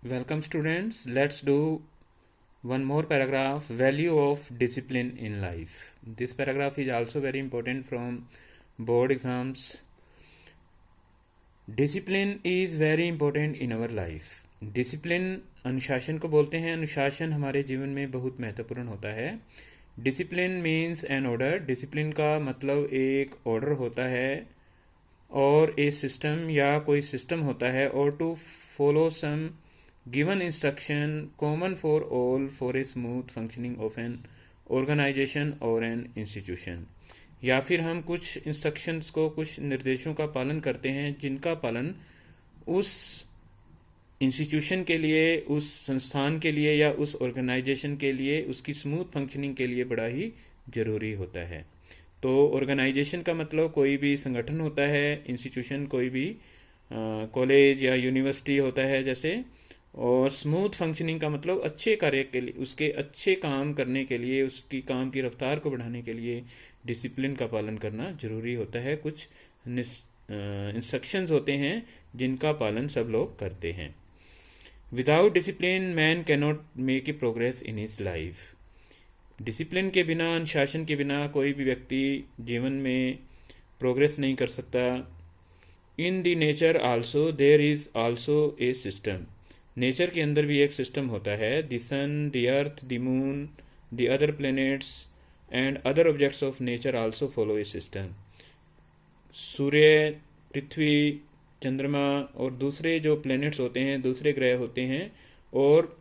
Welcome students. Let's do one more paragraph, value of discipline in life. This paragraph is also very important from board exams. Discipline is very important in our life. Discipline अनुशासन को बोलते हैं. अनुशासन हमारे जीवन में बहुत महत्वपूर्ण होता है. Discipline means an order. Discipline का मतलब एक order होता है और a system या कोई system होता है और to follow some given instruction common for all for a smooth functioning of an organization or an institution. या फिर हम कुछ इंस्ट्रक्शंस को, कुछ निर्देशों का पालन करते हैं जिनका पालन उस इंस्टीट्यूशन के लिए, उस संस्थान के लिए या उस ऑर्गेनाइजेशन के लिए, उसकी स्मूथ फंक्शनिंग के लिए बड़ा ही ज़रूरी होता है. तो ऑर्गेनाइजेशन का मतलब कोई भी संगठन होता है, इंस्टीट्यूशन कोई भी कॉलेज या यूनिवर्सिटी होता है जैसे. और स्मूथ फंक्शनिंग का मतलब अच्छे कार्य के लिए, उसके अच्छे काम करने के लिए, उसकी काम की रफ्तार को बढ़ाने के लिए डिसिप्लिन का पालन करना जरूरी होता है. कुछ इंस्ट्रक्शंस होते हैं जिनका पालन सब लोग करते हैं. Without discipline man cannot make a progress in his life. Discipline के बिना, अनुशासन के बिना कोई भी व्यक्ति जीवन में प्रोग्रेस नहीं कर सकता. In the nature also there is also a system. Nature के अंदर भी एक सिस्टम होता है. The sun, the earth, the moon, the other planets and other objects of nature also follow a system. सूर्य, पृथ्वी, चंद्रमा और दूसरे जो प्लैनेट्स होते हैं, दूसरे ग्रह होते हैं, और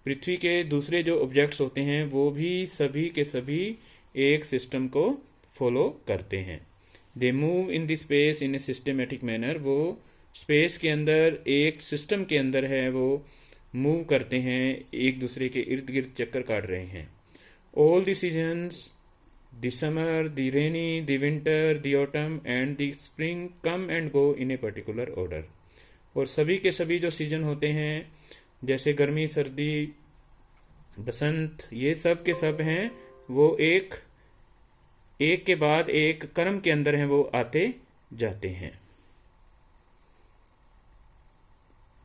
पृथ्वी के दूसरे जो ऑब्जेक्ट्स होते हैं वो भी सभी के सभी एक सिस्टम को फॉलो करते हैं. They move in the space in a systematic manner. वो स्पेस के अंदर एक सिस्टम के अंदर है, वो मूव करते हैं, एक दूसरे के इर्द गिर्द चक्कर काट रहे हैं. All the seasons, the summer, the rainy, the winter, the autumn and the spring come and go in a particular order. और सभी के सभी जो सीजन होते हैं जैसे गर्मी, सर्दी, बसंत, ये सब के सब हैं, वो एक के बाद एक क्रम के अंदर हैं, वो आते जाते हैं.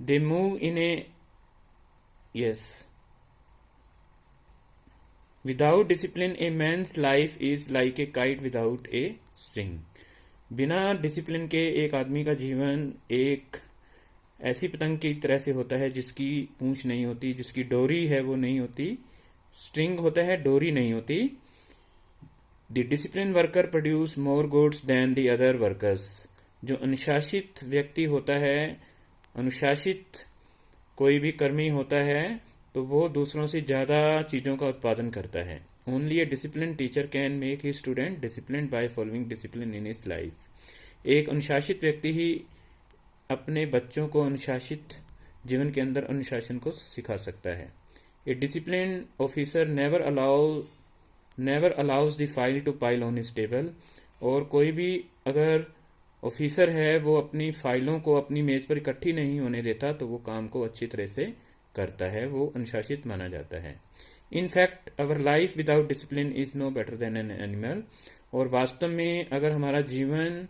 They move in a yes. Without discipline, a man's life is like a kite without a string. बिना डिसिप्लिन के एक आदमी का जीवन एक ऐसी पतंग की तरह से होता है जिसकी पूंछ नहीं होती, जिसकी डोरी है वो नहीं होती. स्ट्रिंग होता है, डोरी नहीं होती. The discipline worker produce more goods than the other workers. जो अनुशासित व्यक्ति होता है, अनुशासित कोई भी कर्मी होता है, तो वो दूसरों से ज़्यादा चीज़ों का उत्पादन करता है. Only A discipline teacher can make he student discipline by following discipline in his life. एक अनुशासित व्यक्ति ही अपने बच्चों को अनुशासित जीवन के अंदर अनुशासन को सिखा सकता है. A discipline officer never allows the file to pile on his table. और कोई भी अगर ऑफिसर है वो अपनी फाइलों को अपनी मेज पर इकट्ठी नहीं होने देता, तो वो काम को अच्छी तरह से करता है, वो अनुशासित माना जाता है. In fact our life without discipline is no better than an animal. और वास्तव में अगर हमारा जीवन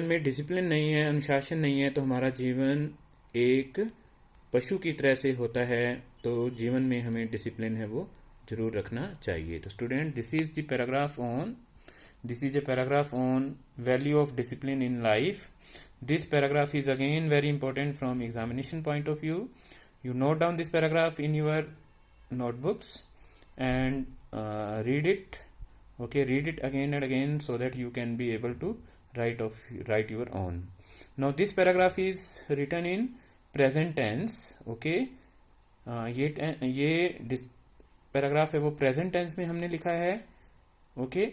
में डिसिप्लिन नहीं है, अनुशासन नहीं है, तो हमारा जीवन एक पशु की तरह से होता है. तो जीवन में हमें डिसिप्लिन है वो जरूर रखना चाहिए. तो student, this is a paragraph on value of discipline in life. This paragraph is again very important from examination point of view. You note down this paragraph in your notebooks and read it. Okay, read it again and again so that you can be able to write your own. Now this paragraph is written in present tense. Okay, ये paragraph है वो present tense में हमने लिखा है. Okay,